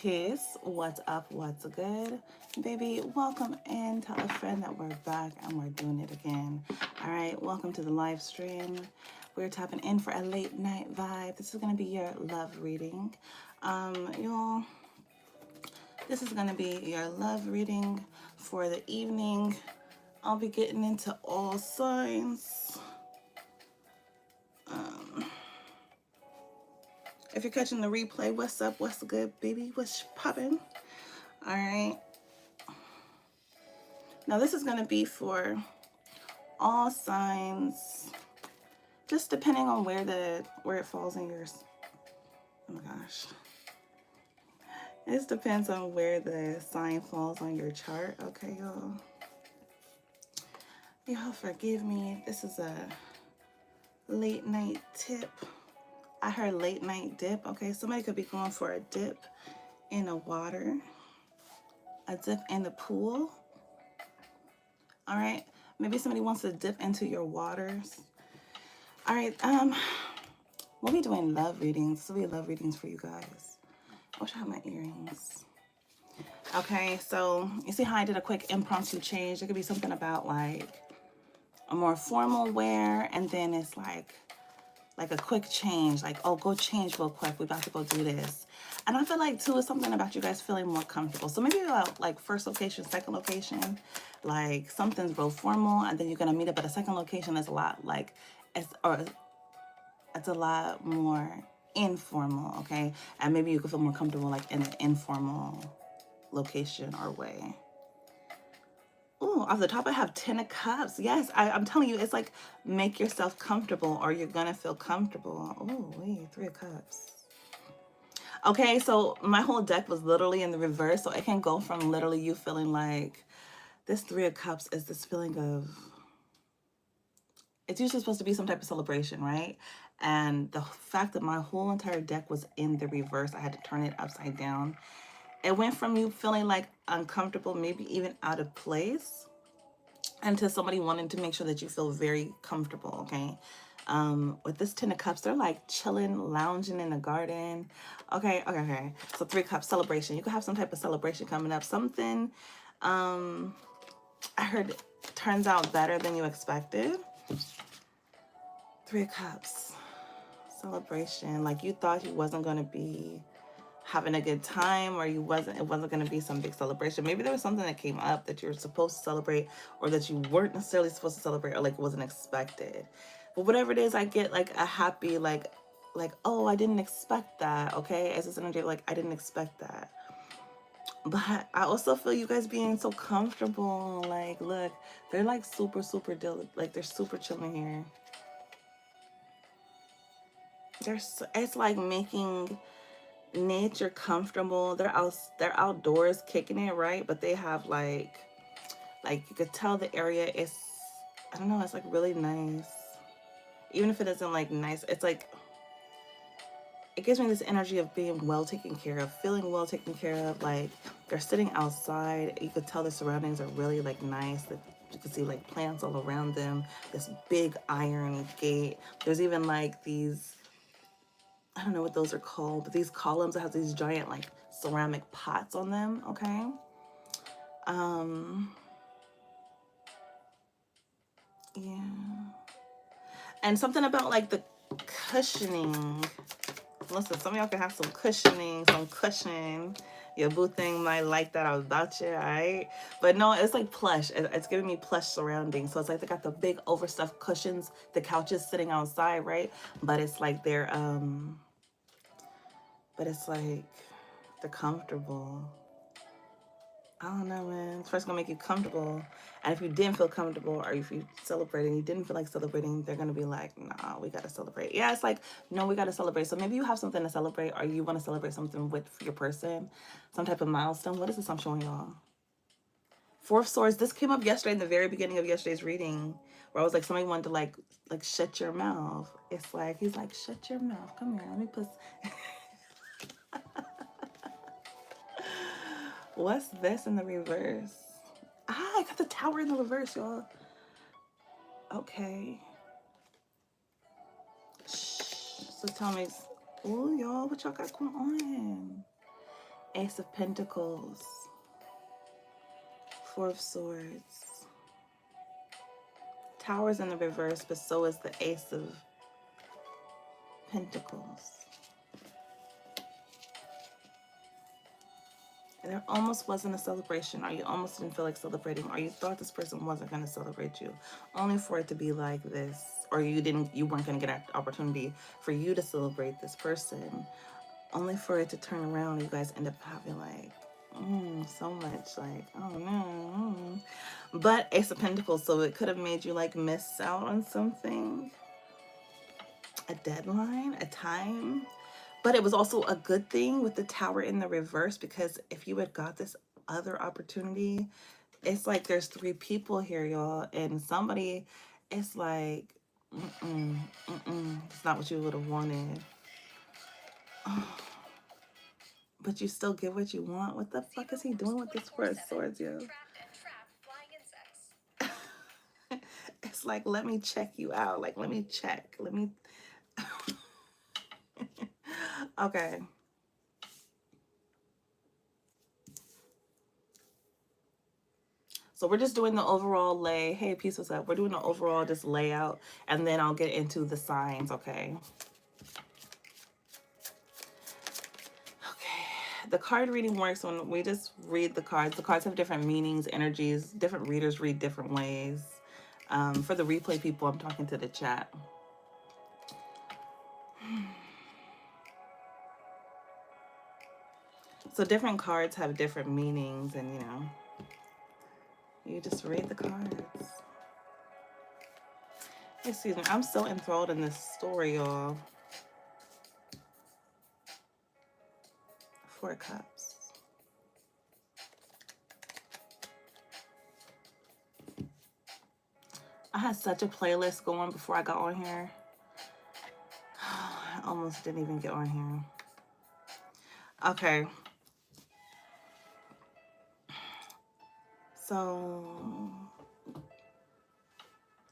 Peace. What's up? What's good? Baby, welcome in. Tell a friend that we're back and we're doing it again. All right, welcome to the live stream. We're tapping in for a late night vibe. This is going to be your love reading. Y'all, this is going to be your love reading for the evening. I'll be getting into all signs. If you're catching the replay, what's up? What's good, baby? What's poppin'? All right. Now this is going to be for all signs, just depending on where it falls in your. Oh my gosh. It depends on where the sign falls on your chart. Okay, y'all. Y'all forgive me. This is a late night tip. I heard late night dip. Okay, somebody could be going for a dip in the water, a dip in the pool. All right, maybe somebody wants to dip into your waters. All right, we'll be doing love readings. This will be love readings for you guys. I wish I had my earrings. Okay, so you see how I did a quick impromptu change? It could be something about like a more formal wear, and then it's like a quick change, like, oh, go change real quick. We're about to go do this. And I feel like, too, it's something about you guys feeling more comfortable. So maybe like first location, second location, like something's real formal, and then you're going to meet up at a second location. It's a lot like, it's a lot more informal, okay? And maybe you could feel more comfortable like in an informal location or way. Ooh, off the top, I have 10 of Cups. Yes, I'm telling you, it's like make yourself comfortable or you're going to feel comfortable. Oh, wait, 3 of Cups. Okay, so my whole deck was literally in the reverse. So it can go from literally you feeling like this 3 of Cups is this feeling of, it's usually supposed to be some type of celebration, right? And the fact that my whole entire deck was in the reverse, I had to turn it upside down. It went from you feeling like uncomfortable, maybe even out of place, and to somebody wanting to make sure that you feel very comfortable, okay? With this 10 of Cups, they're like chilling, lounging in the garden. Okay. So 3 Cups, celebration. You could have some type of celebration coming up. Something, I heard turns out better than you expected. 3 of Cups, celebration. Like you thought you wasn't going to be having a good time, or it wasn't going to be some big celebration. Maybe there was something that came up that you were supposed to celebrate, or that you weren't necessarily supposed to celebrate, or like wasn't expected. But whatever it is, I get like a happy, like, oh, I didn't expect that. Okay, as this energy, like I didn't expect that. But I also feel you guys being so comfortable. Like, look, they're like super like they're super chilling here. It's like making nature comfortable. They're outdoors kicking it, right? But they have like you could tell the area is, I don't know, it's like really nice. Even if it isn't like nice, it's like it gives me this energy of being well taken care of, feeling well taken care of. Like they're sitting outside. You could tell the surroundings are really like nice. That you can see like plants all around them. This big iron gate. There's even like these, I don't know what those are called, but these columns that have these giant like ceramic pots on them, okay? Yeah. And something about like the cushioning. Listen, some of y'all can have some cushioning, some cushion. Your boo thing might like that about you, all right? But no, it's like plush. It's giving me plush surroundings. So it's like they got the big overstuffed cushions, the couches sitting outside, right? But it's like they're comfortable. I don't know, man. It's first gonna make you comfortable. And if you didn't feel comfortable, or if you celebrated and you didn't feel like celebrating, they're gonna be like, nah, we gotta celebrate. Yeah, it's like, no, we gotta celebrate. So maybe you have something to celebrate, or you wanna celebrate something with your person, some type of milestone. What is this I'm showing y'all? 4 of Swords. This came up yesterday in the very beginning of yesterday's reading, where I was like, somebody wanted to like shut your mouth. It's like, he's like, shut your mouth. Come here, let me put. What's this in the reverse? Ah, I got the Tower in the reverse, y'all. Okay. Shh. So tell me, oh, y'all, what y'all got going on? Ace of Pentacles, Four of Swords. Tower's in the reverse, but so is the Ace of Pentacles. There almost wasn't a celebration, or you almost didn't feel like celebrating, or you thought this person wasn't going to celebrate you, only for it to be like this, or you weren't going to get an opportunity for you to celebrate this person, only for it to turn around and you guys end up having like so much like, oh no. But Ace of Pentacles, so it could have made you like miss out on something, a deadline, a time. But it was also a good thing with the Tower in the reverse, because if you had got this other opportunity, it's like there's three people here, y'all, and somebody, it's like, it's not what you would have wanted. But you still get what you want. What the fuck is he doing with this Four of Swords, yo? It's like, let me check you out. Like, let me check. Let me... Okay. So we're just doing the overall lay. Hey, peace, what's up? We're doing the overall just layout, and then I'll get into the signs, okay? Okay. The card reading works when we just read the cards. The cards have different meanings, energies. Different readers read different ways. For the replay people, I'm talking to the chat. So different cards have different meanings, and you know, you just read the cards. Excuse me, I'm so enthralled in this story, y'all. Four of Cups. I had such a playlist going before I got on here. I almost didn't even get on here. Okay. So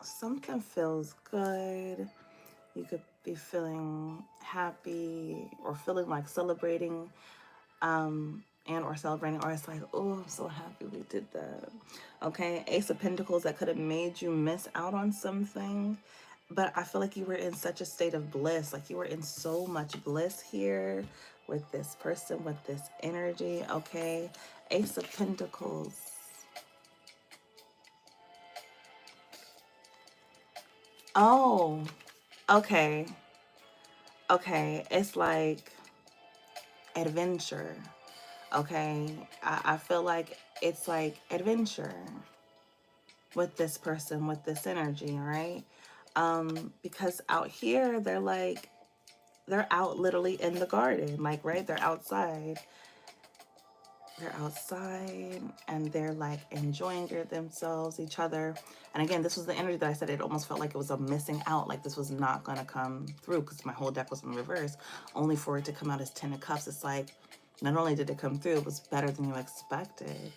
something feels good. You could be feeling happy or feeling like celebrating, and or celebrating, or it's like, oh, I'm so happy we did that. Okay, Ace of Pentacles, that could have made you miss out on something, but I feel like you were in such a state of bliss. Like you were in so much bliss here with this person, with this energy. Okay, Ace of Pentacles. Oh, okay. Okay, it's like adventure. Okay, I feel like it's like adventure with this person, with this energy, right? Because out here, they're out literally in the garden, like, right? They're outside. They're outside and they're like enjoying themselves, each other. And again, this was the energy that I said, it almost felt like it was a missing out. Like this was not going to come through because my whole deck was in reverse, only for it to come out as 10 of Cups. It's like, not only did it come through, it was better than you expected.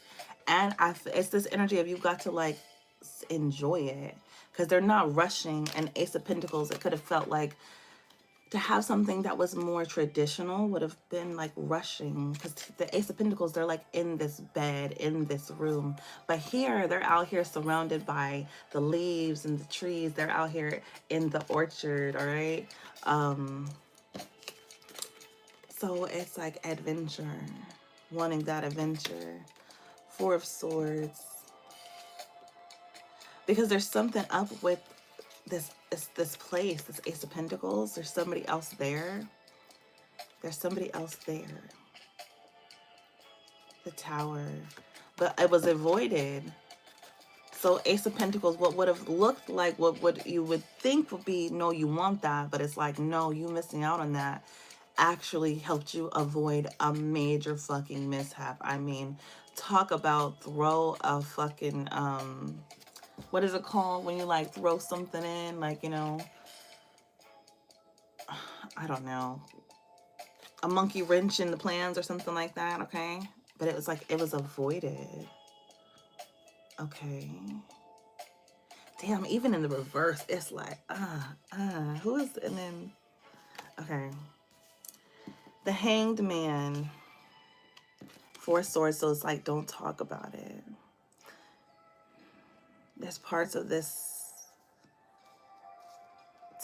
And it's this energy of you got to like enjoy it because they're not rushing. And Ace of Pentacles, it could have felt like to have something that was more traditional would have been like rushing, because the Ace of Pentacles, they're like in this bed, in this room. But here, they're out here surrounded by the leaves and the trees. They're out here in the orchard, all right? So it's like adventure, wanting that adventure. Four of Swords. Because there's something up with this place, this Ace of Pentacles. There's somebody else there. There's somebody else there. The Tower. But it was avoided. So Ace of Pentacles, what would have looked like, what you would think would be, no, you want that. But it's like, no, you missing out on that actually helped you avoid a major fucking mishap. I mean, talk about throw a fucking, what is it called when you like throw something in, like, you know, I don't know, a monkey wrench in the plans or something like that, okay? But it was like, it was avoided. Okay. Damn, even in the reverse, it's like, who is, and then, okay. The Hanged Man. Four of Swords, so it's like, don't talk about it. There's parts of this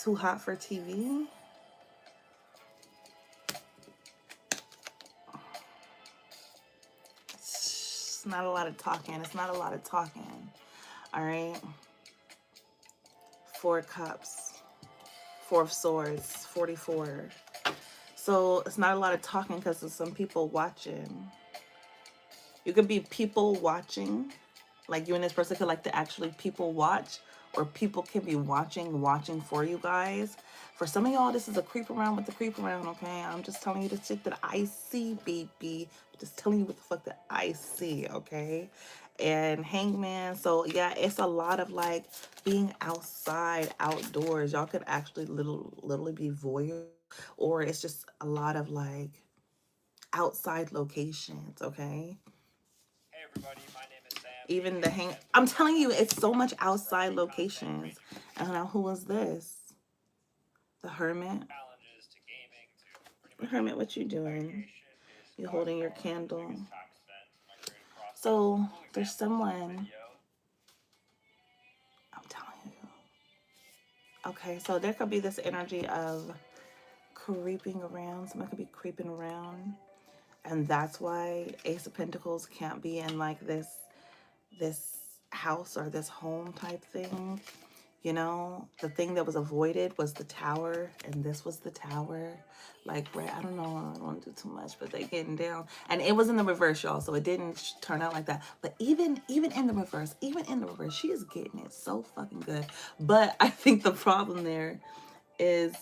too hot for TV. It's not a lot of talking. It's not a lot of talking. All right. Four of Cups. Four of Swords. 44. So it's not a lot of talking because there's some people watching. You could be people watching. Like you and this person could like to actually people watch, or people can be watching for you guys. For some of y'all, this is a creep around with the creep around, okay? I'm just telling you the shit that I see, baby. Just telling you what the fuck that I see, okay? And Hangman, so yeah, it's a lot of like being outside, outdoors. Y'all could actually literally be voyeur, or it's just a lot of like outside locations, okay? Hey everybody, my name is Sam. Even the hang, I'm telling you, it's so much outside locations. And now, who was this? The Hermit. Challenges to gaming to The pretty Hermit, what you doing? much You holding your candle. time spent in my creative process. So there's someone. I'm telling you. Okay, so there could be this energy of creeping around. Someone could be creeping around, and that's why Ace of Pentacles can't be in like this house or this home type thing. You know, the thing that was avoided was the tower, and this was the tower. Like, right, I don't know, I don't want to do too much, but they getting down. And it was in the reverse, y'all, so it didn't turn out like that. But even in the reverse, she is getting it so fucking good. But I think the problem there is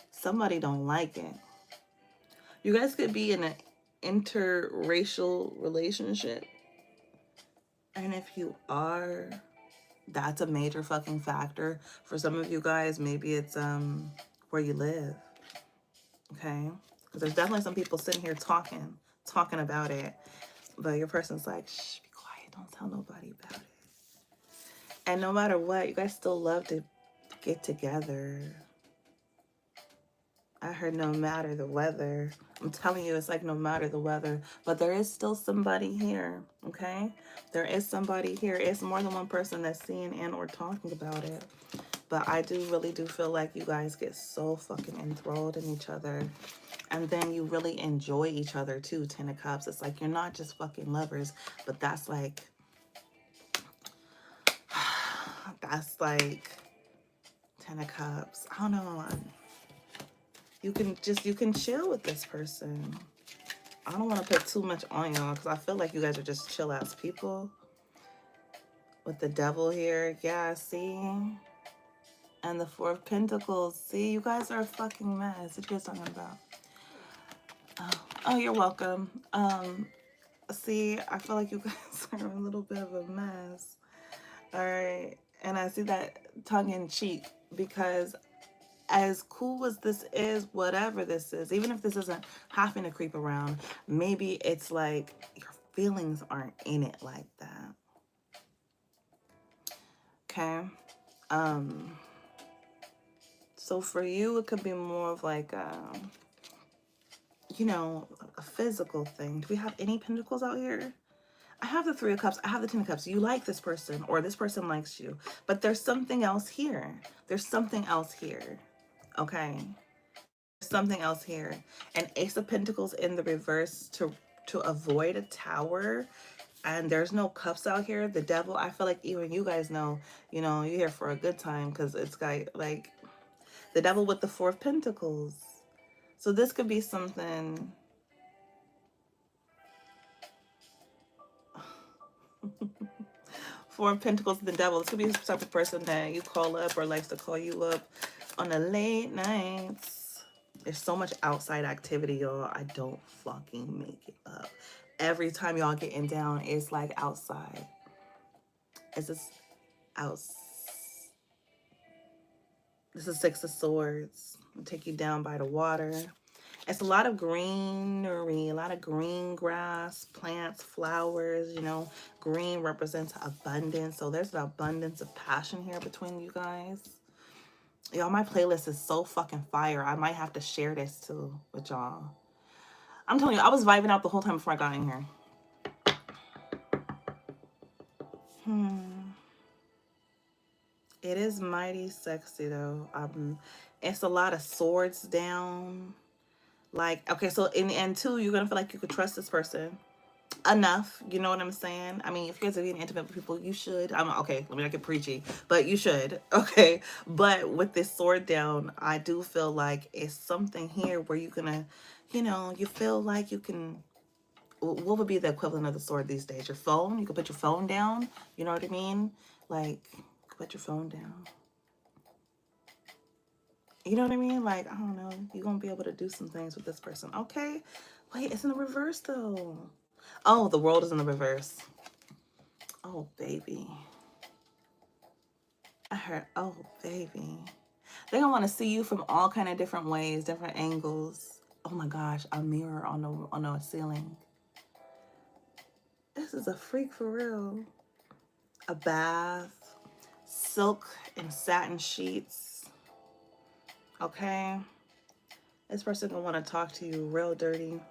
somebody don't like it. You guys could be in an interracial relationship. And if you are, that's a major fucking factor. For some of you guys, maybe it's where you live. Okay? Because there's definitely some people sitting here talking about it. But your person's like, shh, be quiet, don't tell nobody about it. And no matter what, you guys still love to get together. I heard no matter the weather. I'm telling you, it's like no matter the weather. But there is still somebody here, okay? There is somebody here. It's more than one person that's seeing and or talking about it. But I really do feel like you guys get so fucking enthralled in each other. And then you really enjoy each other too, Ten of Cups. It's like you're not just fucking lovers, but that's like... that's like... Ten of Cups. I don't know. You can chill with this person. I don't want to put too much on y'all because I feel like you guys are just chill ass people. With the Devil here, yeah, see? And the Four of Pentacles, see? You guys are a fucking mess. What you guys talking about? Oh, you're welcome. See, I feel like you guys are a little bit of a mess. All right, and I see that tongue in cheek because as cool as this is, whatever this is, even if this isn't having to creep around, maybe it's like your feelings aren't in it like that. Okay. So for you, it could be more of like you know, a physical thing. Do we have any pentacles out here? I have the Three of Cups. I have the Ten of Cups. You like this person, or this person likes you, but there's something else here. There's something else here. Okay. Something else here. And Ace of Pentacles in the reverse to avoid a tower. And there's no cups out here. The Devil, I feel like even you guys know, you know, you're here for a good time because it's got like the Devil with the Four of Pentacles. So this could be something. Four of Pentacles, the Devil. This could be the type of person that you call up or likes to call you up on the late nights. There's so much outside activity, y'all. I don't fucking make it up. Every time y'all getting down, it's like outside. It's just out. This is Six of Swords. I'll take you down by the water. It's a lot of greenery, a lot of green grass, plants, flowers, you know. Green represents abundance. So there's an abundance of passion here between you guys. Y'all, my playlist is so fucking fire. I might have to share this too with y'all. I'm telling you, I was vibing out the whole time before I got in here. It is mighty sexy though. It's a lot of swords down. Like, okay, so and two, you're gonna feel like you could trust this person enough. You know what I'm saying? I mean, if you guys are being intimate with people, you should. I'm okay. Let me not get preachy, but you should. Okay, but with this sword down, I do feel like it's something here where you're gonna, you feel like you can. What would be the equivalent of the sword these days? Your phone. You could put your phone down. You know what I mean? Like, put your phone down. You know what I mean? Like, I don't know. You're going to be able to do some things with this person. Okay. Wait, it's in the reverse, though. Oh, the world is in the reverse. Oh, baby. I heard, oh, baby. They're going to want to see you from all kind of different ways, different angles. Oh, my gosh. A mirror on the ceiling. This is a freak for real. A bath. Silk and satin sheets. Okay. This person going to want to talk to you real dirty.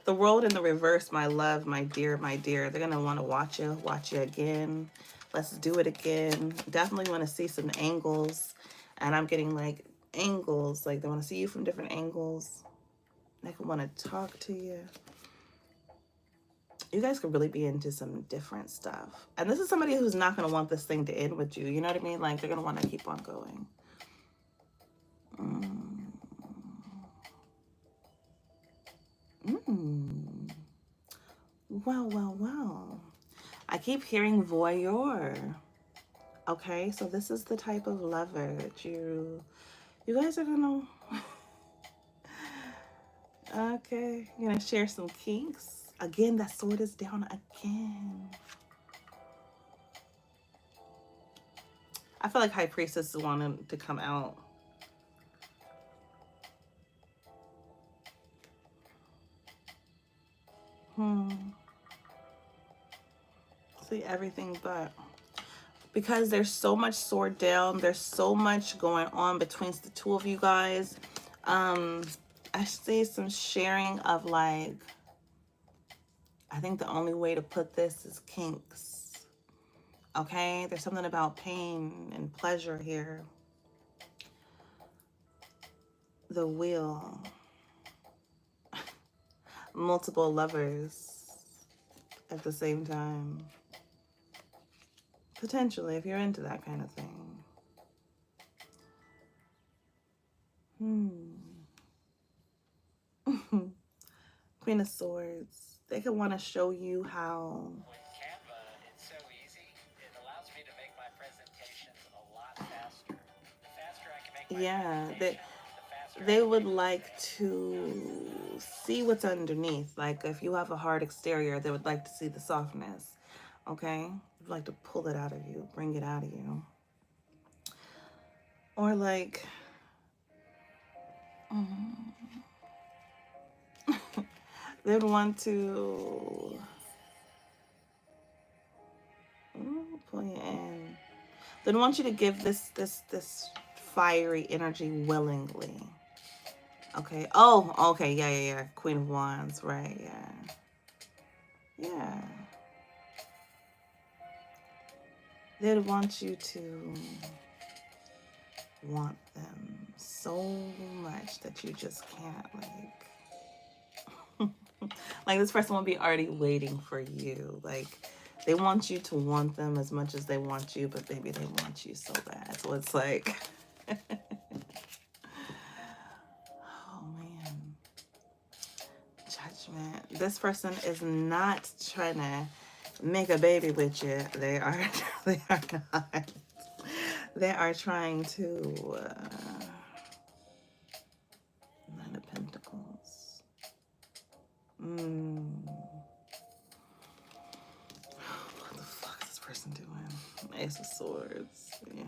The world in the reverse, my love, my dear, my dear. They're going to want to watch you again. Let's do it again. Definitely want to see some angles. And I'm getting like angles. Like they want to see you from different angles. They could want to talk to you. You guys could really be into some different stuff. And this is somebody who's not going to want this thing to end with you. You know what I mean? Like they're going to want to keep on going. Well, well, well. I keep hearing voyeur. Okay, so this is the type of lover that you guys are gonna okay, you're gonna share some kinks. Again, that sword is down again. I feel like High Priestess is wanting to come out. See everything but because there's so much sword down, there's so much going on between the two of you guys. I see some sharing of like, I think the only way to put this is kinks. Okay, there's something about pain and pleasure here. The wheel. Multiple lovers at the same time. Potentially, if you're into that kind of thing. Queen of Swords. They could want to show you how. With Canva, it's so easy. It allows me to make my presentations a lot faster. The faster I can make my presentation, they would like to see what's underneath. Like if you have a hard exterior, they would like to see the softness. Okay? They'd like to pull it out of you, bring it out of you. Or like they'd want to pull you in. They'd want you to give this fiery energy willingly. Okay. Oh, okay. Yeah. Queen of Wands. Right. Yeah. They'd want you to want them so much that you just can't like this person will be already waiting for you. Like they want you to want them as much as they want you, but baby, they want you so bad. So it's like oh man. Judgment. This person is not trying to make a baby with you. They are not. They are trying to Nine of Pentacles. What the fuck is this person doing? Ace of Swords. Yeah.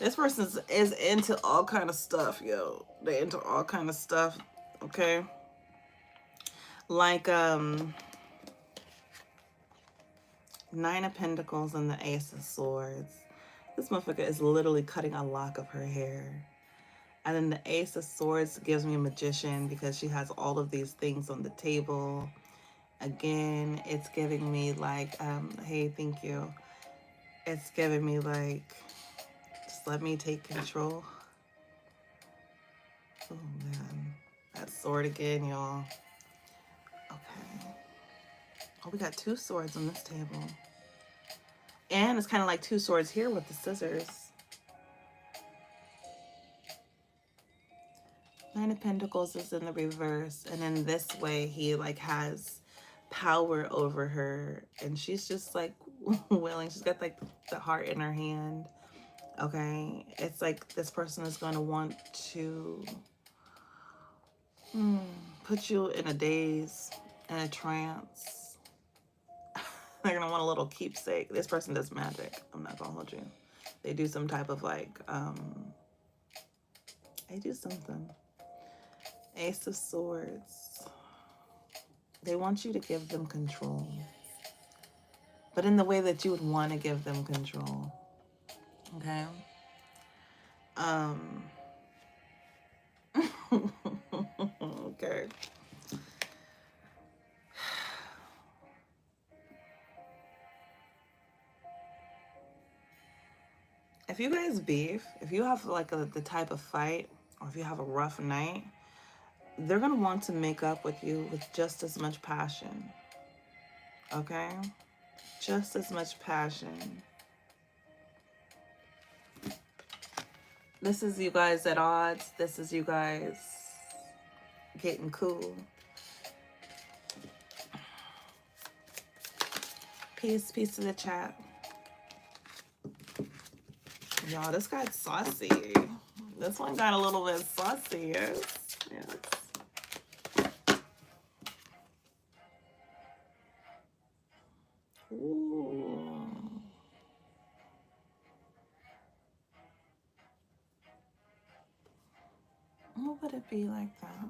This person is into all kind of stuff, yo. They're into all kind of stuff. Okay. Like Nine of Pentacles and the Ace of Swords. This motherfucker is literally cutting a lock of her hair. And then the Ace of Swords gives me a magician because she has all of these things on the table. Again, it's giving me like, hey, thank you. It's giving me like, just let me take control. Oh man, that sword again, y'all. Okay. Oh, we got two swords on this table. And it's kind of like two swords here with the scissors. Nine of Pentacles is in the reverse. And in this way, he like has power over her. And she's just like willing. She's got like the heart in her hand. Okay. It's like this person is going to want to put you in a daze, in a trance. They're going to want a little keepsake. This person does magic. I'm not going to hold you. They do some type of like, they do something. Ace of Swords. They want you to give them control. But in the way that you would want to give them control. Okay? Okay. If you guys beef, if you have like the type of fight, or if you have a rough night, they're going to want to make up with you with just as much passion. Okay? Just as much passion. This is you guys at odds. This is you guys getting cool. Peace to the chat. Y'all, this got saucy. This one got a little bit saucy, yes. Ooh. What would it be like that?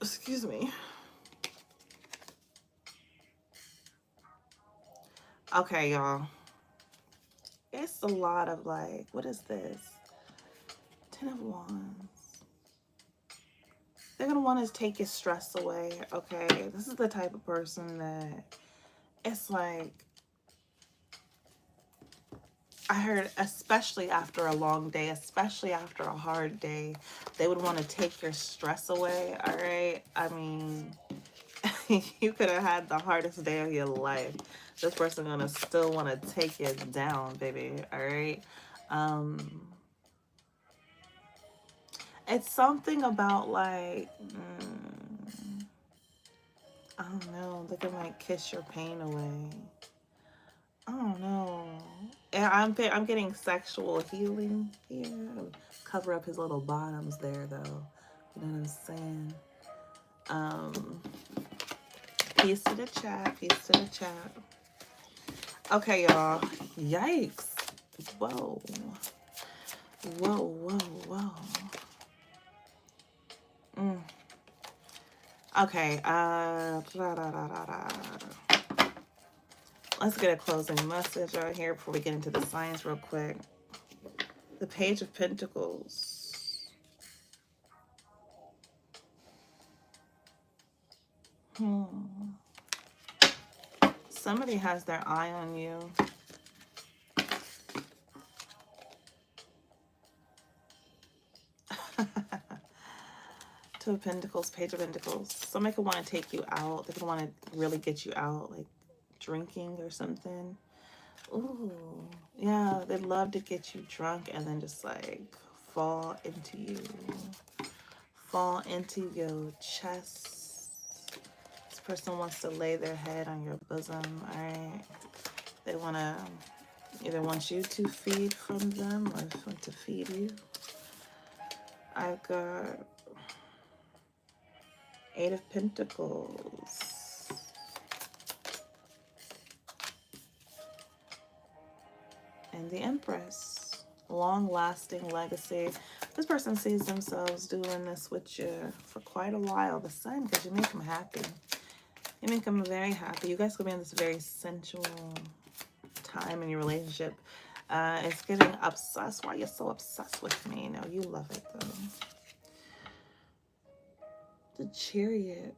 Excuse me. Okay, y'all. It's a lot of like, what is this? 10 of Wands. They're going to want to take your stress away, okay? This is the type of person that it's like, I heard, especially after a long day, especially after a hard day, they would want to take your stress away, all right? I mean, you could have had the hardest day of your life. This person gonna still want to take you down, baby, all right? It's something about like, I don't know, they can like kiss your pain away. I don't know. And I'm getting sexual healing here. Cover up his little bottoms there, though. You know what I'm saying? Peace to the chat. Peace to the chat. Okay, y'all. Yikes. Whoa. Whoa, whoa, whoa. Okay. Let's get a closing message right here before we get into the signs real quick. The Page of Pentacles. Somebody has their eye on you. Two of Pentacles, Page of Pentacles. Somebody could want to take you out. They could want to really get you out, like drinking or something. Ooh, yeah, they'd love to get you drunk and then just like fall into you. Fall into your chest. This person wants to lay their head on your bosom, all right? They want to either want you to feed from them or want to feed you. I've got Eight of Pentacles. And the Empress. Long-lasting legacy. This person sees themselves doing this with you for quite a while. The Sun, because you make them happy. You make them very happy. You guys could be in this very sensual time in your relationship. It's getting obsessed. Why are you so obsessed with me? No, you love it though. The Chariot.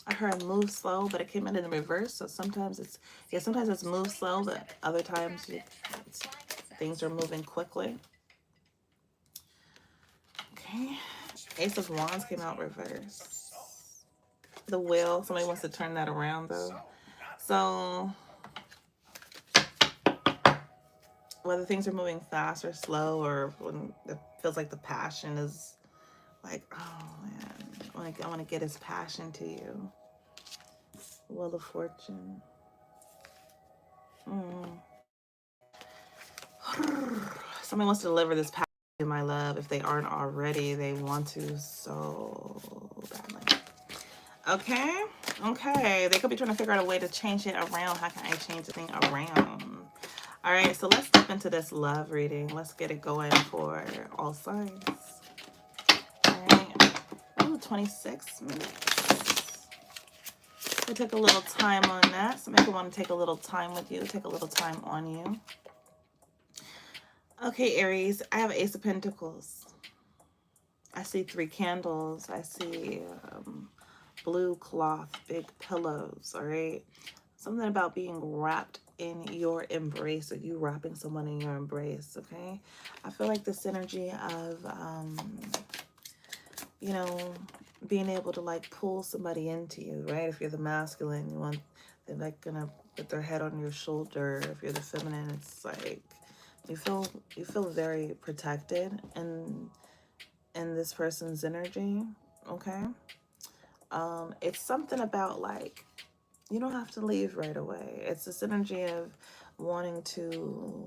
I heard move slow, but it came in the reverse. So sometimes it's, yeah, sometimes it's move slow, but other times things are moving quickly. Okay. Ace of Wands came out reverse. The Wheel. Somebody wants to turn that around though. So whether things are moving fast or slow, or when it feels like the passion is like, oh man, I want to get his passion to you. Wheel of Fortune. Somebody wants to deliver this passion to my love. If they aren't already, they want to so badly. Okay. Okay. They could be trying to figure out a way to change it around. How can I change the thing around? All right. So let's step into this love reading. Let's get it going for all signs. All right. Ooh, 26 minutes. We took a little time on that. So maybe want to take a little time with you. Take a little time on you. Okay, Aries. I have Ace of Pentacles. I see 3 candles. I see blue cloth, big pillows, all right? Something about being wrapped in your embrace, or you wrapping someone in your embrace, okay? I feel like this energy of, you know, being able to like pull somebody into you, right? If you're the masculine, you want, they're like gonna put their head on your shoulder. If you're the feminine, it's like you feel very protected in this person's energy, okay? It's something about like, you don't have to leave right away. It's this energy of wanting to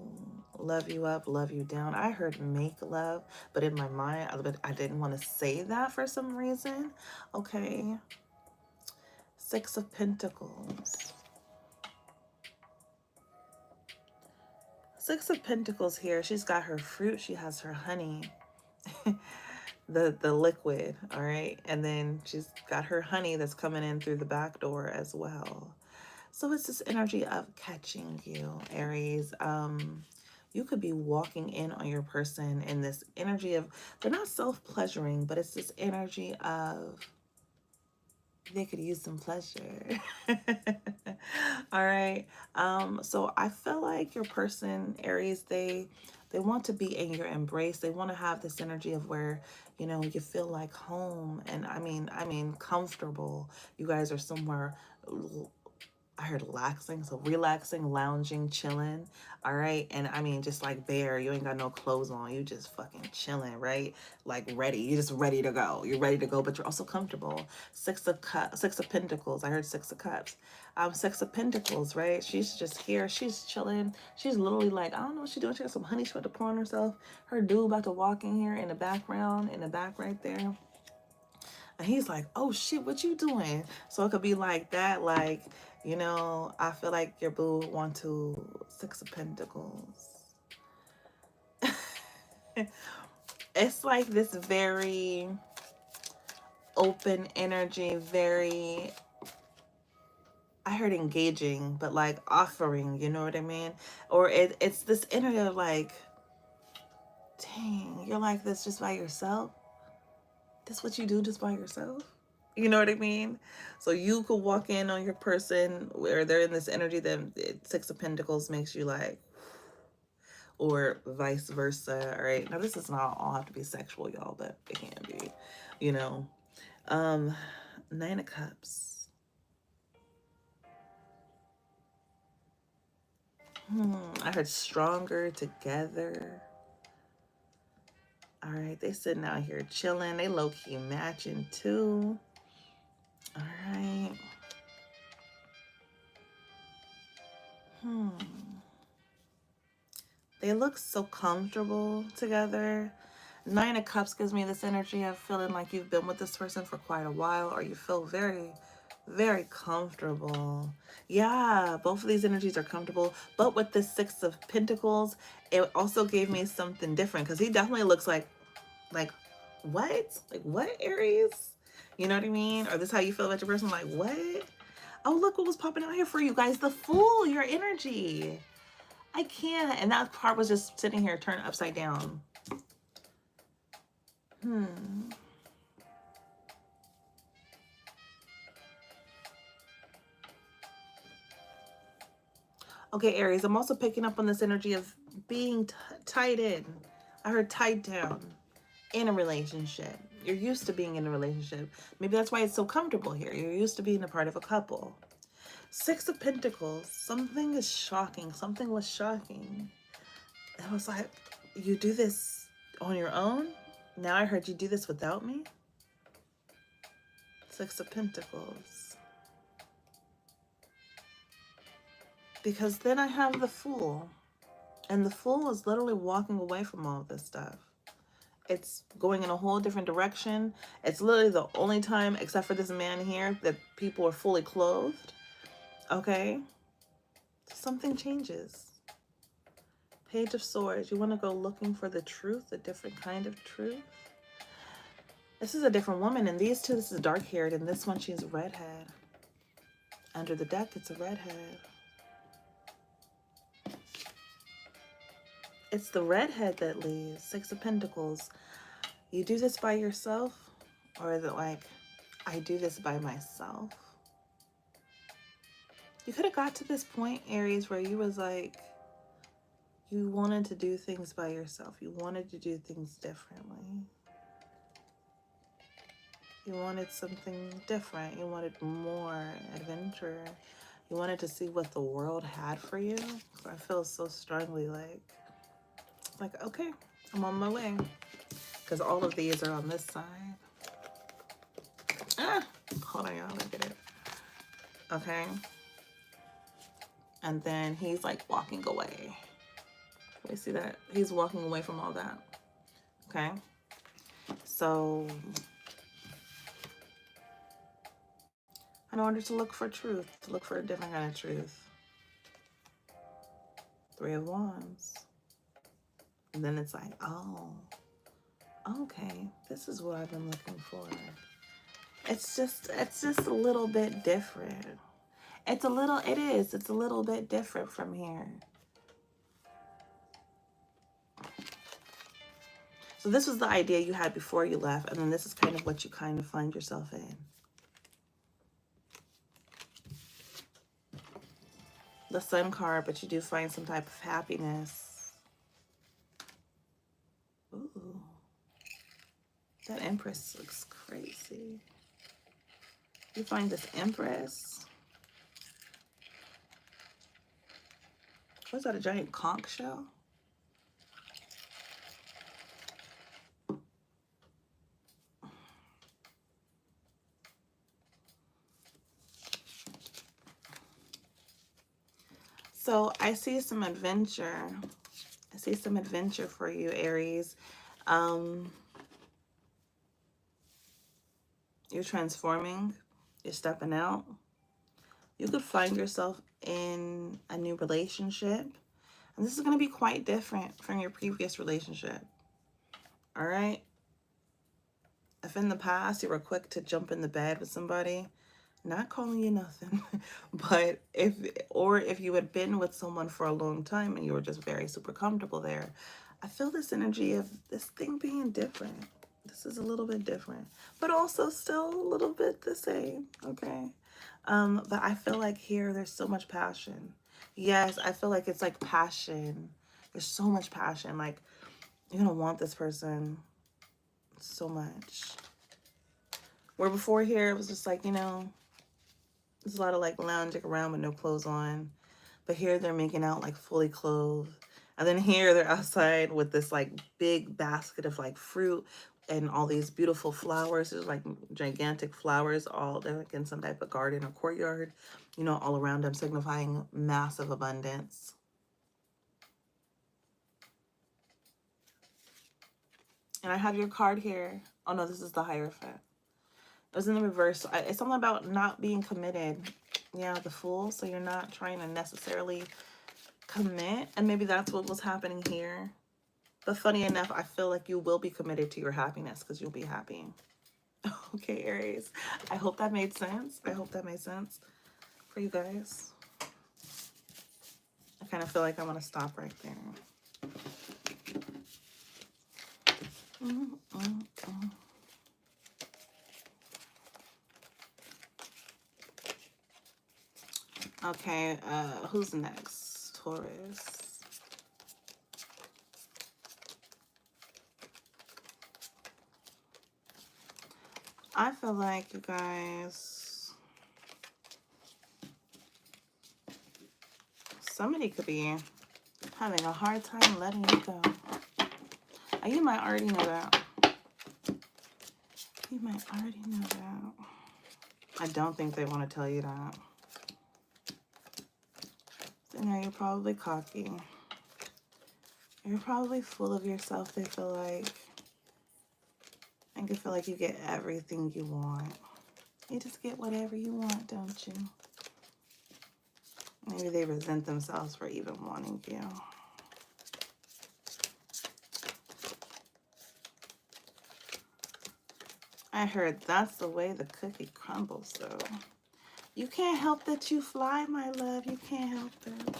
love you up, love you down. I heard make love, but in my mind, I didn't want to say that for some reason. Okay. 6 of Pentacles. 6 of Pentacles here. She's got her fruit. She has her honey. the liquid, all right? And then she's got her honey that's coming in through the back door as well. So it's this energy of catching you, Aries. You could be walking in on your person in this energy of, they're not self-pleasuring, but it's this energy of they could use some pleasure. All right. So I feel like your person, Aries, they want to be in your embrace. They want to have this energy of where, you know, you feel like home, and I mean comfortable. You guys are somewhere, I heard relaxing, so relaxing, lounging, chilling, all right? And I mean, just like bare, you ain't got no clothes on, you just fucking chilling, right? Like ready, you're just ready to go. You're ready to go, but you're also comfortable. 6 of Pentacles, I heard 6 of Cups. 6 of Pentacles, right? She's just here, she's chilling. She's literally like, I don't know what she's doing. She got some honey she about to pour on herself. Her dude about to walk in here in the background, in the back right there. And he's like, oh shit, what you doing? So it could be like that, like, you know, I feel like your boo would want to 6 of Pentacles. It's like this very open energy, very, I heard engaging, but like offering, you know what I mean? Or it's this energy of like, dang, you're like this just by yourself? That's what you do just by yourself? You know what I mean? So you could walk in on your person where they're in this energy that 6 of Pentacles makes you like, or vice versa. All right. Now this does not all have to be sexual, y'all, but it can be, you know. 9 of Cups. I heard stronger together. All right. They sitting out here chilling. They low-key matching too. All right. They look so comfortable together. 9 of Cups gives me this energy of feeling like you've been with this person for quite a while, or you feel very, very comfortable. Yeah, both of these energies are comfortable. But with this 6 of Pentacles, it also gave me something different, because he definitely looks like what? Like what, Aries? You know what I mean? Or this is how you feel about your person. Like, what? Oh, look what was popping out here for you guys. The Fool, your energy. I can't. And that part was just sitting here turned upside down. Okay, Aries, I'm also picking up on this energy of being tied in. I heard tied down in a relationship. You're used to being in a relationship. Maybe that's why it's so comfortable here. You're used to being a part of a couple. Six of Pentacles. Something is shocking. Something was shocking. It was like, you do this on your own? Now I heard you do this without me? Six of Pentacles. Because then I have the Fool. And the Fool is literally walking away from all of this stuff. It's going in a whole different direction. It's literally the only time, except for this man here, that people are fully clothed. Okay? Something changes. Page of Swords. You want to go looking for the truth, a different kind of truth. This is a different woman. And these two, this is dark-haired. And this one, she's redhead. Under the deck, it's a redhead. It's the redhead that leaves. Six of Pentacles. You do this by yourself? Or is it like, I do this by myself? You could have got to this point, Aries, where you was like, you wanted to do things by yourself. You wanted to do things differently. You wanted something different. You wanted more adventure. You wanted to see what the world had for you. So I feel so strongly like, okay, I'm on my way. Because all of these are on this side. Hold on, y'all, let me get it. Okay. And then he's like walking away. We see that? He's walking away from all that. Okay. So, in order to look for truth, to look for a different kind of truth. Three of Wands. And then it's like, oh, okay, this is what I've been looking for. It's just a little bit different. It's a little bit different from here. So this was the idea you had before you left, and then this is kind of what you kind of find yourself in. The Sun card, but you do find some type of happiness. Ooh. That Empress looks crazy. You find this Empress. What's that, a giant conch shell? So I see some adventure. I see some adventure for you, Aries. You're transforming. You're stepping out. You could find yourself in a new relationship. And this is going to be quite different from your previous relationship. All right? If in the past you were quick to jump in the bed with somebody, not calling you nothing, but if you had been with someone for a long time and you were just very super comfortable there, I feel this energy of this thing being different. This is a little bit different, but also still a little bit the same, okay? But I feel like here there's so much passion. Yes, I feel like it's like passion. There's so much passion. Like, you're gonna want this person so much. Where before here, it was just like, you know, there's a lot of like lounging around with no clothes on. But here they're making out like fully clothed. And then here they're outside with this like big basket of like fruit and all these beautiful flowers. There's like gigantic flowers, all they're like in some type of garden or courtyard, you know, all around them, signifying massive abundance. And I have your card here. Oh no, this is the Hierophant. It was in the reverse. It's something about not being committed. Yeah, the Fool. So you're not trying to necessarily commit. And maybe that's what was happening here. But funny enough, I feel like you will be committed to your happiness because you'll be happy. Okay, Aries. I hope that made sense. I hope that made sense for you guys. I kind of feel like I want to stop right there. Okay, who's next? Taurus. I feel like you guys, somebody could be having a hard time letting you go. You might already know that. You might already know that. I don't think they want to tell you that. So now you're probably cocky. You're probably full of yourself, they feel like. And you feel like you get everything you want. You just get whatever you want, don't you? Maybe they resent themselves for even wanting you. I heard that's the way the cookie crumbles, though. You can't help that you fly, my love. You can't help it.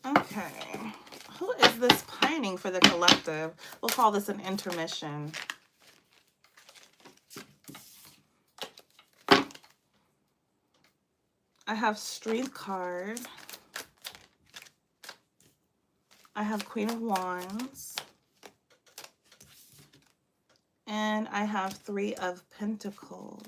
Okay. Who is this pining for the collective? We'll call this an intermission. I have Strength card. I have Queen of Wands. And I have Three of Pentacles.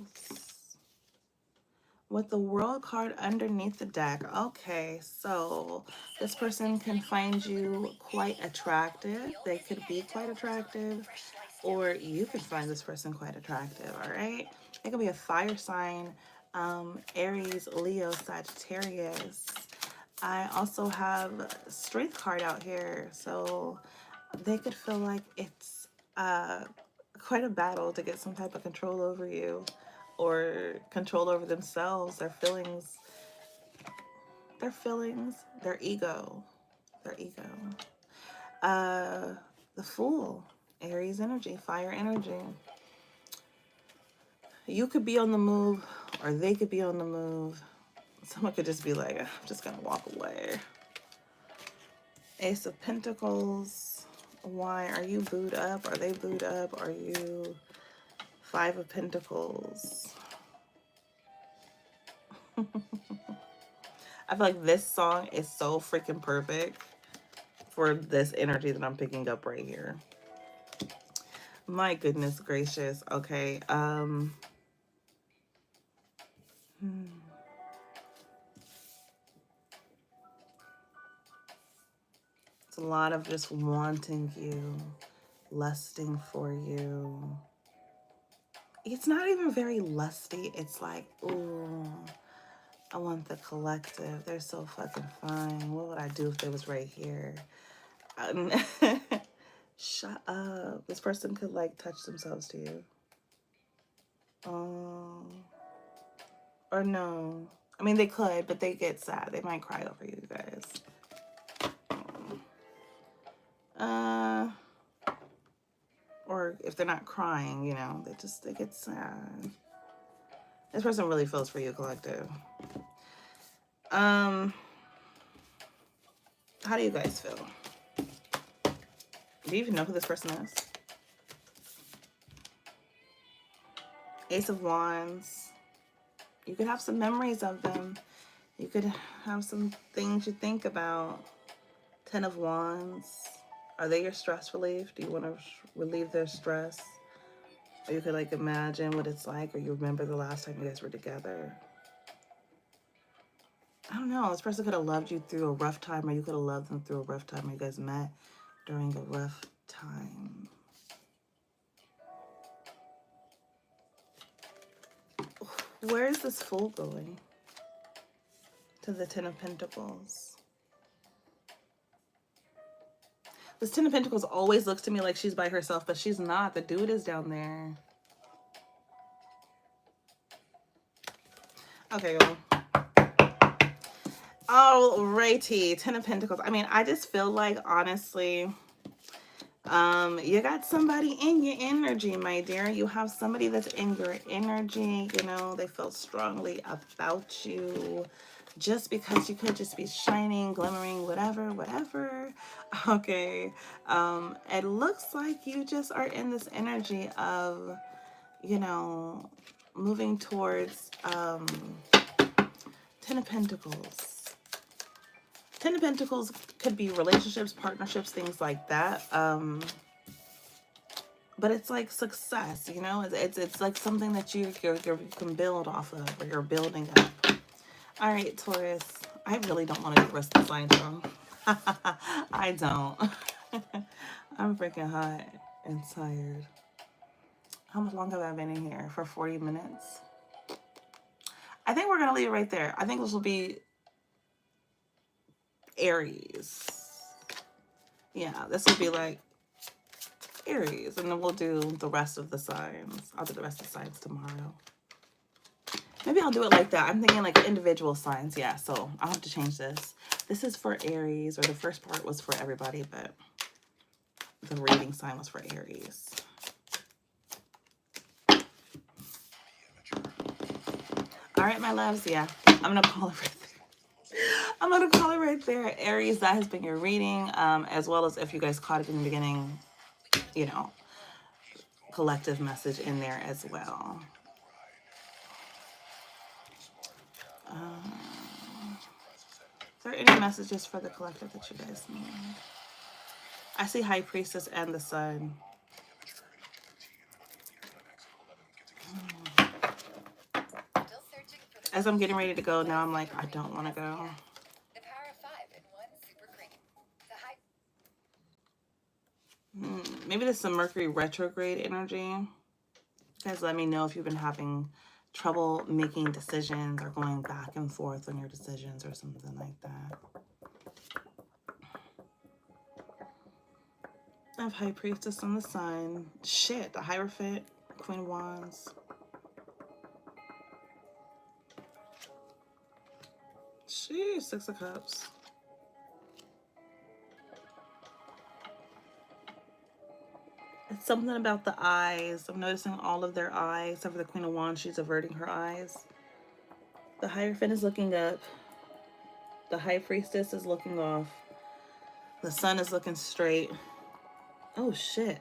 With the World card underneath the deck. Okay, so this person can find you quite attractive. They could be quite attractive. Or you could find this person quite attractive, all right? It could be a fire sign, Aries, Leo, Sagittarius. I also have Strength card out here, so they could feel like it's quite a battle to get some type of control over you or control over themselves, their feelings, their ego. The Fool, Aries energy, fire energy. You could be on the move or they could be on the move. Someone could just be like, I'm just gonna walk away. Ace of Pentacles. Why are you booed up? Are they booed up? Are you Five of Pentacles? I feel like this song is so freaking perfect for this energy that I'm picking up right here. My goodness gracious. Okay. It's a lot of just wanting you, lusting for you. It's not even very lusty. It's like, ooh, I want the collective. They're so fucking fine. What would I do if they was right here? Shut up. This person could like touch themselves to you. Or no. I mean, they could, but they get sad. They might cry over you guys. Or if they're not crying, you know, they get sad. This person really feels for you, collective. How do you guys feel? Do you even know who this person is? Ace of Wands. You could have some memories of them. You could have some things you think about. Ten of Wands. Are they your stress relief? Do you want to relieve their stress? Or you could like imagine what it's like, or you remember the last time you guys were together. I don't know. This person could have loved you through a rough time, or you could have loved them through a rough time, or you guys met during a rough time. Where is this Fool going? To the Ten of Pentacles. This Ten of Pentacles always looks to me like she's by herself, but she's not. The dude is down there. Okay, well. Alrighty, Ten of Pentacles. I mean, I just feel like, honestly, You got somebody in your energy, my dear. You have somebody that's in your energy. You know, they feel strongly about you. Just because you could just be shining, glimmering, whatever. Okay. It looks like you just are in this energy of, you know, moving towards 10 of Pentacles. 10 of Pentacles could be relationships, partnerships, things like that. But it's like success, you know. It's like something that you can build off of, or you're building up. All right, Taurus. I really don't want to do the rest of the sign wrong. I don't. I'm freaking hot and tired. How much longer have I been in here? For 40 minutes. I think we're gonna leave it right there. I think this will be Aries. Yeah, this will be like Aries, and then we'll do the rest of the signs. I'll do the rest of the signs tomorrow. Maybe I'll do it like that. I'm thinking like individual signs. Yeah, so I'll have to change this. This is for Aries, or the first part was for everybody, but the reading sign was for Aries. All right, my loves. Yeah, I'm going to call it right there. I'm going to call it right there. Aries, that has been your reading, as well as if you guys caught it in the beginning, you know, collective message in there as well. Is there any messages for the collective that you guys need? I see High Priestess and the Sun. As I'm getting ready to go now, I'm like, I don't want to go. Maybe there's some Mercury retrograde energy. You guys, let me know if you've been having trouble making decisions or going back and forth on your decisions or something like that. I have High Priestess on the Sun. Shit, the Hierophant, Queen of Wands. Jeez, Six of Cups. It's something about the eyes. I'm noticing all of their eyes. Except for the Queen of Wands, she's averting her eyes. The Hierophant is looking up. The High Priestess is looking off. The Sun is looking straight. Oh, shit.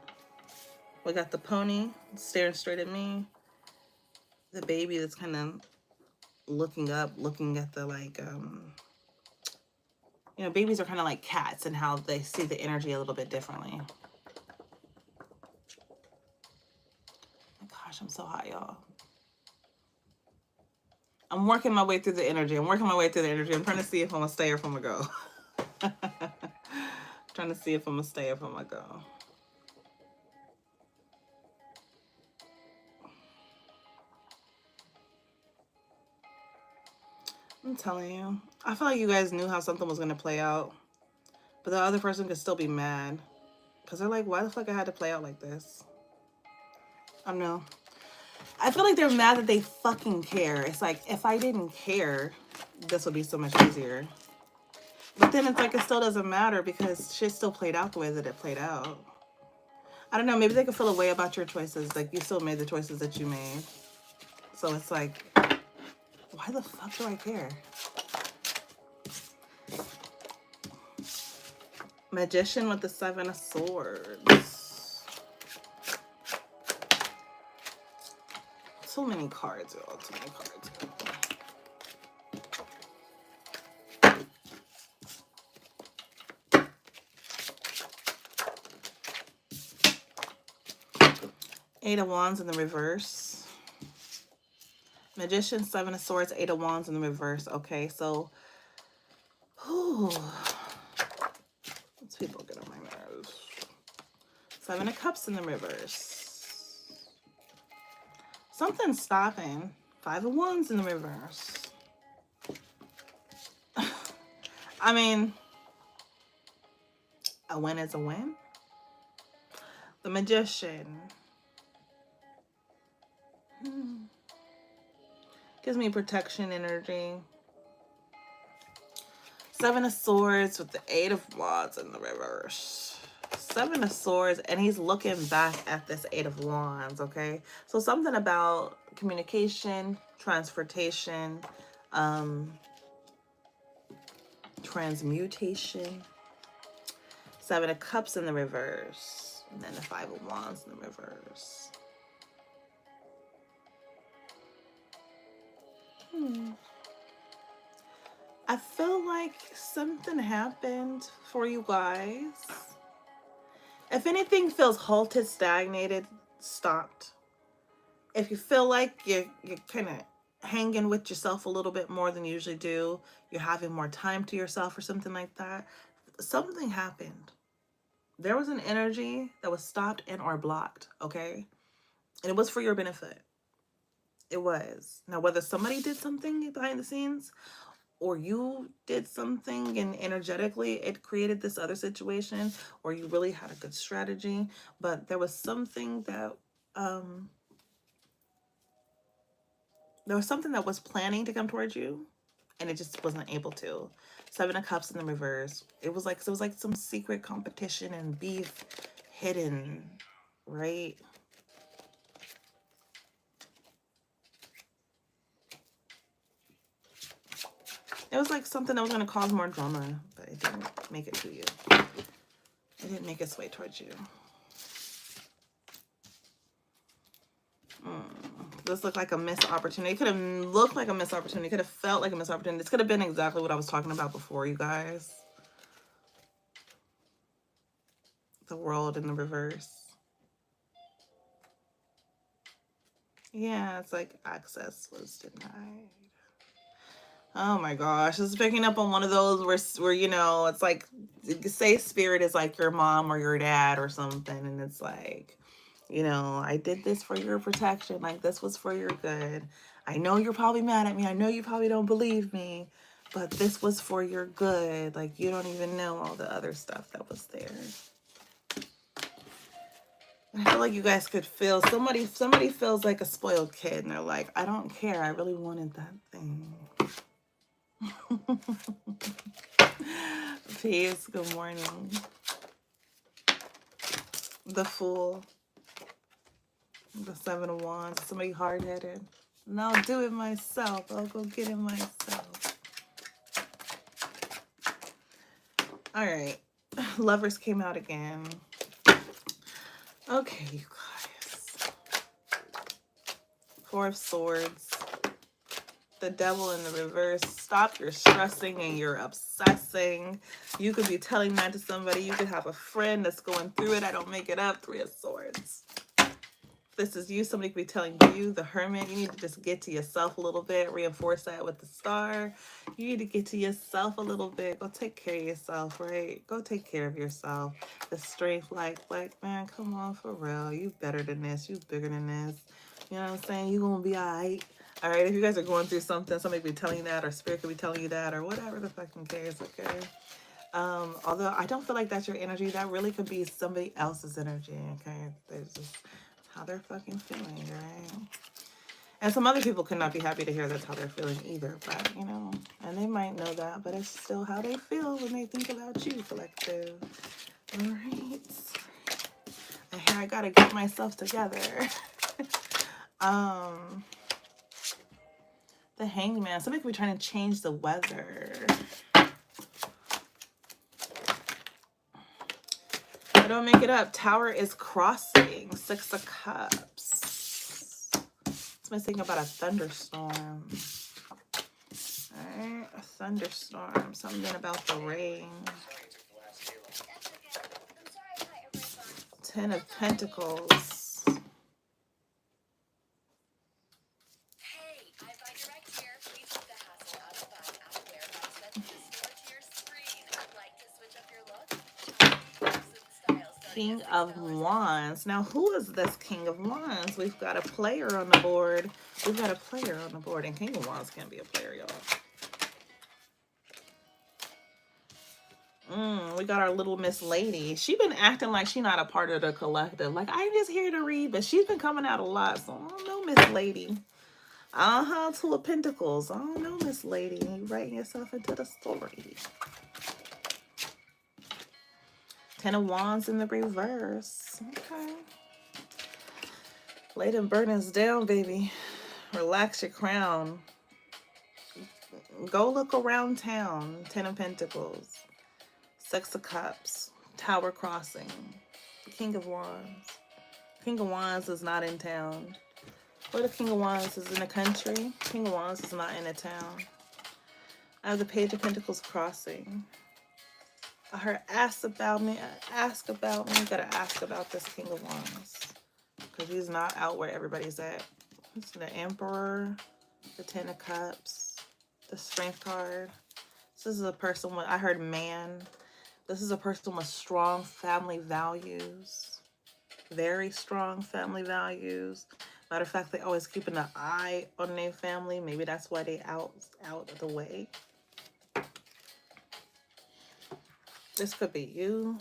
We got the pony staring straight at me. The baby that's kind of looking up, looking at the, like, you know, babies are kind of like cats and how they see the energy a little bit differently. Oh, gosh, I'm so hot, y'all. I'm working my way through the energy. I'm trying to see if I'm going to stay or if I'm going to go. Trying to see if I'm going to stay or if I'm going to go. I'm telling you. I feel like you guys knew how something was going to play out. But the other person could still be mad. Because they're like, why the fuck I had to play out like this? I don't know. I feel like they're mad that they fucking care. It's like, if I didn't care, this would be so much easier. But then it's like, it still doesn't matter because shit still played out the way that it played out. I don't know. Maybe they could feel a way about your choices. Like, you still made the choices that you made. So it's like, why the fuck do I care? Magician with the Seven of Swords. Too many cards, y'all. Too many cards. Eight of Wands in the reverse. Magician, Seven of Swords, Eight of Wands in the reverse. Okay, so... Whew. These people get on my nerves. Seven of Cups in the reverse. Something's stopping. Five of Wands in the reverse. I mean, a win is a win. The Magician. Gives me protection energy. Seven of Swords with the Eight of Wands in the reverse. Seven of Swords, and he's looking back at this Eight of Wands, okay? So something about communication, transportation, transmutation. Seven of Cups in the reverse, and then the Five of Wands in the reverse. I feel like something happened for you guys. If anything feels halted, stagnated, stopped. If you feel like you're kind of hanging with yourself a little bit more than you usually do, you're having more time to yourself or something like that, something happened. There was an energy that was stopped and or blocked, okay? And it was for your benefit. It was. Now, whether somebody did something behind the scenes or you did something and energetically it created this other situation, or you really had a good strategy, but there was something that was planning to come towards you and it just wasn't able to. Seven of Cups in the reverse. It was like some secret competition and beef hidden, right? It was like something that was going to cause more drama, but it didn't make it to you. It didn't make its way towards you. This looked like a missed opportunity. It could have looked like a missed opportunity. It could have felt like a missed opportunity. This could have been exactly what I was talking about before, you guys. The World in the reverse. Yeah, it's like access was denied. Oh my gosh, this is picking up on one of those where you know, it's like, say spirit is like your mom or your dad or something, and it's like, you know, I did this for your protection. Like, this was for your good. I know you're probably mad at me. I know you probably don't believe me, but this was for your good. Like, you don't even know all the other stuff that was there. I feel like you guys could feel somebody feels like a spoiled kid and they're like, I don't care. I really wanted that thing. Peace. Good morning. The Fool. The Seven of Wands. Somebody hard-headed. And I'll do it myself. I'll go get it myself. All right. Lovers came out again. Okay, you guys. Four of Swords. The Devil in the reverse. Stop your stressing and your obsessing. You could be telling that to somebody. You could have a friend that's going through it. I don't make it up. Three of Swords. This is you. Somebody could be telling you, the Hermit. You need to just get to yourself a little bit. Reinforce that with the Star. You need to get to yourself a little bit. Go take care of yourself, right? Go take care of yourself. The Strength, like man, come on, for real. You better than this. You bigger than this. You know what I'm saying? You gonna be all right. All right, if you guys are going through something, somebody could be telling you that, or spirit could be telling you that, or whatever the fucking case, okay? Although I don't feel like that's your energy, that really could be somebody else's energy, okay? There's just how they're fucking feeling, right? And some other people could not be happy to hear that's how they're feeling either, but, you know, and they might know that, but it's still how they feel when they think about you, collective. All right. And here I gotta get myself together. The Hangman. Somebody could be trying to change the weather. I don't make it up. Tower is crossing. Six of Cups. Somebody's thinking about a thunderstorm. Alright, a thunderstorm. Something about the rain. Ten of Pentacles. King of Wands. Now, who is this King of Wands? We've got a player on the board. We've got a player on the board, and King of Wands can't be a player, y'all. We got our little Miss Lady. She been acting like she not a part of the collective. Like, I'm just here to read, but she's been coming out a lot, so I don't know, Miss Lady. Two of Pentacles. I don't know, Miss Lady. You writing yourself into the story. Ten of Wands in the reverse. Okay. Lay them burdens down, baby. Relax your crown. Go look around town. Ten of Pentacles. Six of Cups. Tower crossing. The King of Wands. King of Wands is not in town. Or the King of Wands is in the country. King of Wands is not in a town. I have the Page of Pentacles crossing. I heard ask about me. Ask about me. Gotta ask about this King of Wands. Because he's not out where everybody's at. It's the Emperor. The Ten of Cups. The Strength card. This is a person with, I heard man. This is a person with strong family values. Very strong family values. Matter of fact, they always keeping an eye on their family. Maybe that's why they out of the way. This could be you.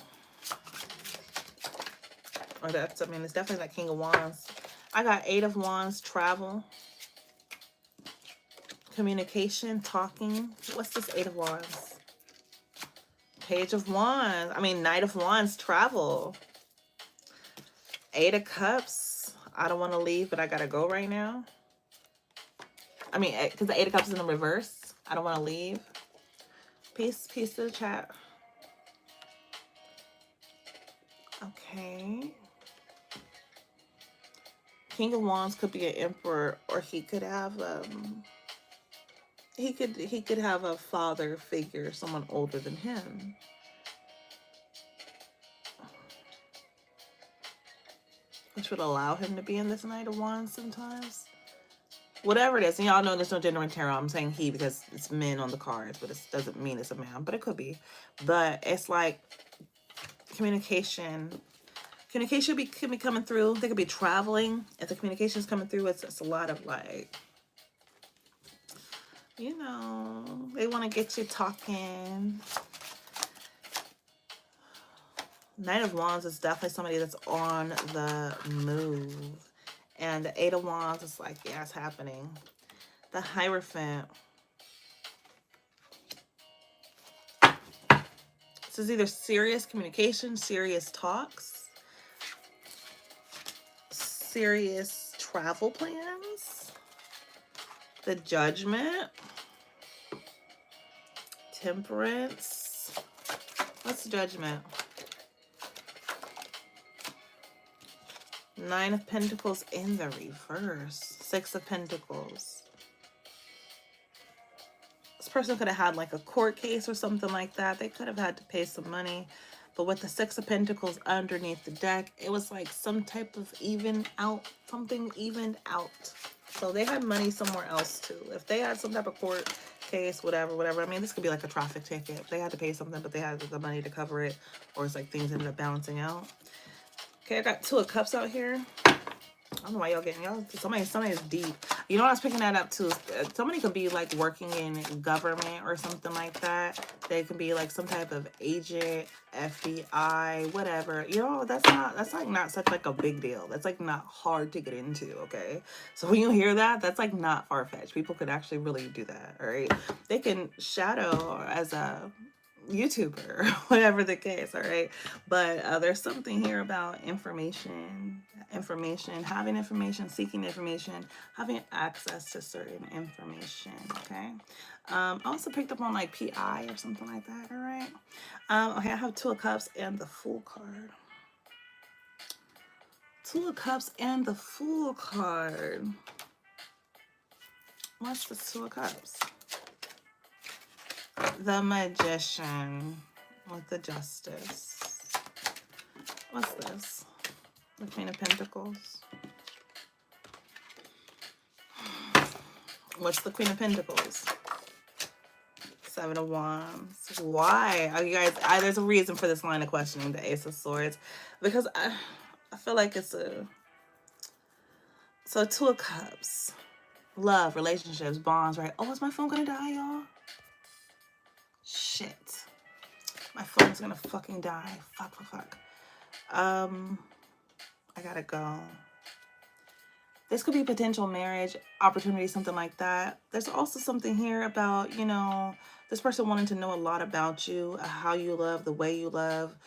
Or that's, I mean, it's definitely that King of Wands. I got Eight of Wands, travel. Communication, talking. What's this Eight of Wands? Page of Wands. I mean, Knight of Wands, travel. Eight of Cups. I don't want to leave, but I got to go right now. I mean, because the Eight of Cups is in the reverse. I don't want to leave. Peace to the chat. Okay. King of Wands could be an emperor, or he could have he could have a father figure, someone older than him. Which would allow him to be in this Knight of Wands sometimes. Whatever it is, and y'all know there's no gender in tarot. I'm saying he because it's men on the cards, but it doesn't mean it's a man, but it could be. But it's like communication. Communication could be coming through. They could be traveling. If the communication is coming through, it's a lot of like, you know, they want to get you talking. Knight of Wands is definitely somebody that's on the move. And the Eight of Wands is like, yeah, it's happening. The Hierophant. This is either serious communication, serious talks, serious travel plans. The Judgment. Temperance. What's the Judgment? Nine of Pentacles in the reverse. Six of Pentacles. This person could have had like a court case or something like that. They could have had to pay some money. But with the Six of Pentacles underneath the deck, it was like some type of even out, something evened out. So they had money somewhere else too. If they had some type of court case, whatever. I mean, this could be like a traffic ticket. They had to pay something, but they had the money to cover it. Or it's like things ended up balancing out. Okay, I got Two of Cups out here. I don't know why y'all getting, y'all, somebody's deep. You know what I was picking that up too? Somebody could be like working in government or something like that. They could be like some type of agent, FBI, whatever. You know, that's like not such like a big deal. That's like not hard to get into, okay? So when you hear that, that's like not far-fetched. People could actually really do that, all right? They can shadow as a YouTuber, whatever the case, all right? But there's something here about information, having information, seeking information, having access to certain information, okay? I also picked up on like PI or something like that, all right? Okay, I have Two of Cups and the Fool card. Two of Cups and the Fool card. What's the Two of Cups? The Magician with the Justice. What's this? The Queen of Pentacles. What's the Queen of Pentacles? Seven of Wands. Why? You guys, there's a reason for this line of questioning, the Ace of Swords. Because I feel like it's a... So Two of Cups. Love, relationships, bonds, right? Oh, is my phone gonna die, y'all? Shit. My phone's gonna fucking die. Fuck. I gotta go. This could be potential marriage opportunity, something like that. There's also something here about, you know, this person wanting to know a lot about you, how you love, the way you love,